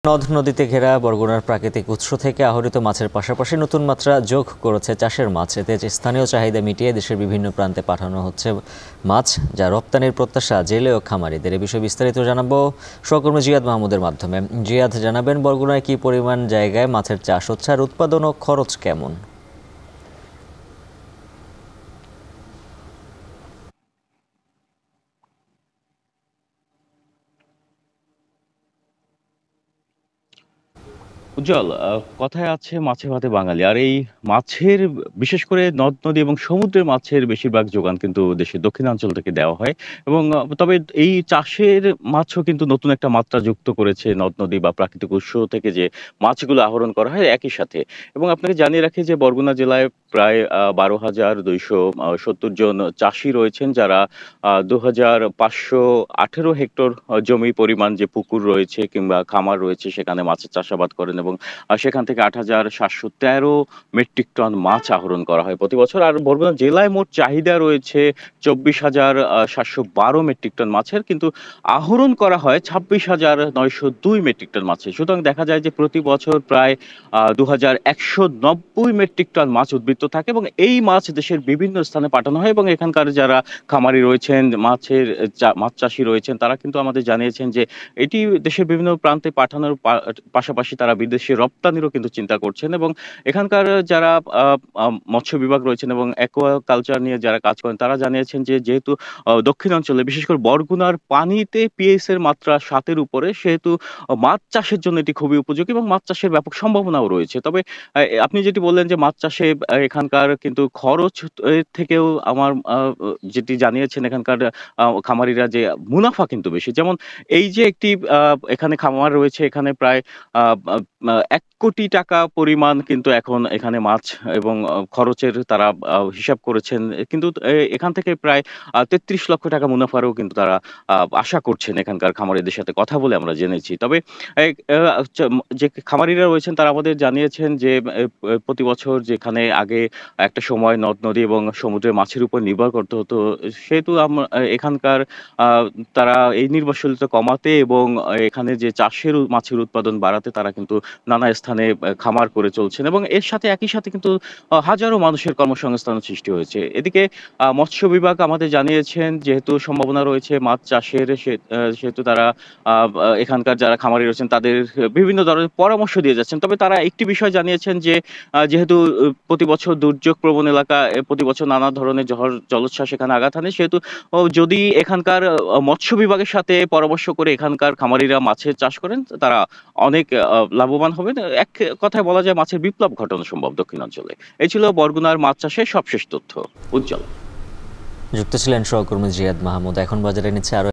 নদ-নদীতে ঘেরা বরগুনার প্রাকৃতিক উৎস থেকে আহরিত মাছের পাশাপাশি নতুন মাত্রা যোগ করেছে চাষের মাছ। এতে স্থানীয় চাহিদা মিটিয়ে দেশের বিভিন্ন প্রান্তে পাঠানো হচ্ছে মাছ, যা রপ্তানির প্রত্যাশা জেলে ও খামারিদের। এ বিষয়ে বিস্তারিত জানাবো সহকর্মী জিয়াদ মাহমুদের মাধ্যমে। জিয়াদ, জানাবেন বরগুনায় কি পরিমাণ জায়গায় মাছের চাষ হচ্ছে আর উৎপাদন ও খরচ কেমন? উজ্জ্বল, কথায় আছে মাছে ভাতে বাঙালি। আর এই মাছের বিশেষ করে নদ-নদী এবং সমুদ্রের মাছের বেশিরভাগ যোগান কিন্তু দেশের দক্ষিণাঞ্চল থেকে দেওয়া হয়। এবং তবে এই চাষের মাছও কিন্তু নতুন একটা মাত্রা যুক্ত করেছে নদ-নদী বা প্রাকৃতিক উৎস থেকে যে মাছগুলো আহরণ করা হয় একই সাথে। এবং আপনাকে জানিয়ে রাখি যে বরগুনা জেলায় প্রায় ১২,২৭০ জন চাষী রয়েছেন, যারা ২,৫১৮ হেক্টর জমি পরিমাণ যে পুকুর রয়েছে কিংবা খামার রয়েছে সেখানে মাছের চাষাবাদ করেন। এবং সেখান থেকে ৮,৭১৩ মেট্রিক টন মাছ আহরণ করা হয় প্রতি বছর। আর বরগুনা জেলায় মোট চাহিদা রয়েছে ২৪,৭১২ মেট্রিক টন মাছের, কিন্তু আহরণ করা হয় ২৬,৯০২ মেট্রিক টন মাছের। সুতরাং দেখা যায় যে প্রতি বছর প্রায় ২,১৯০ মেট্রিক টন মাছ উদ্বৃত্ত থাকে এবং এই মাছ দেশের বিভিন্ন স্থানে পাঠানো হয়। এবং এখানকার যারা খামারি রয়েছেন, মাছ চাষী রয়েছেন, তারা কিন্তু আমাদের জানিয়েছেন যে এটি দেশের বিভিন্ন প্রান্তে পাঠানোর পাশাপাশি তারা বিদেশে রপ্তানিরও কিন্তু চিন্তা করছেন। এবং এখানকার যারা মৎস্য বিভাগ রয়েছেন এবং অ্যাকোয়া কালচার নিয়ে যারা কাজ করেন, তারা জানিয়েছেন যে যেহেতু দক্ষিণাঞ্চলে বিশেষ করে বরগুনার পানিতে পিএইচ এর মাত্রা ৭ এর উপরে, সেহেতু মাছ চাষের জন্য এটি খুবই উপযোগী এবং মাছ চাষের ব্যাপক সম্ভাবনাও রয়েছে। তবে আপনি যেটি বললেন যে মাছ চাষে এখানকার কিন্তু খরচ এর থেকেও আমার যেটি জানিয়েছেন এখানকার খামারিরা, যে মুনাফা কিন্তু বেশি। যেমন এই যে একটি এখানে খামার রয়েছে, এখানে প্রায় আ আ ১,০০,০০,০০০ টাকা পরিমাণ কিন্তু এখন এখানে মাছ এবং খরচের তারা হিসাব করেছেন। কিন্তু এখান থেকে প্রায় ৩৩ লক্ষ টাকা মুনাফারও কিন্তু তারা আশা করছেন এখানকার খামারিদের সাথে কথা বলে আমরা জেনেছি। তবে এ যে খামারিরা রয়েছেন তারা আমাদের জানিয়েছেন যে প্রতি বছর যেখানে আগে একটা সময় নদ-নদী এবং সমুদ্রের মাছের উপর নির্ভর করতে হতো, সেহেতু এখানকার আ তারা এই নির্ভরশীলতা কমাতে এবং এখানে যে মাছের উৎপাদন বাড়াতে তারা কিন্তু নানা স্থানে খামার করে চলছেন। এবং এর সাথে একই সাথে কিন্তু হাজারো মানুষের কর্মসংস্থানের সৃষ্টি হয়েছে। এদিকে মৎস্য বিভাগ আমাদের জানিয়েছেন যেহেতু সম্ভাবনা রয়েছে মাছ চাষের, সেহেতু তারা আ আ এখানকার যারা খামারি রয়েছেন তাদের বিভিন্ন ধরনের পরামর্শ দিয়ে যাচ্ছেন। তবে তারা একটি বিষয় জানিয়েছেন যে যেহেতু প্রতি বছর দুর্যোগ প্রবণ এলাকা, প্রতি বছর নানা ধরনের জলোচ্ছ্বাস এখানে আঘাত হানে, সেহেতু যদি এখানকার মৎস্য বিভাগের সাথে পরামর্শ করে এখানকার খামারিরা মাছের চাষ করেন, তারা অনেক লাভবান হবেন। এক কথায় বলা যায় মাছের বিপ্লব ঘটানো সম্ভব দক্ষিণাঞ্চলে। এই ছিল বরগুনার মাছ চাষের সবশেষ তথ্য। উজ্জ্বল। যুক্ত ছিলেন সহকর্মী জিয়াদ মাহমুদ। এখন বাজারে নিচ্ছে আরো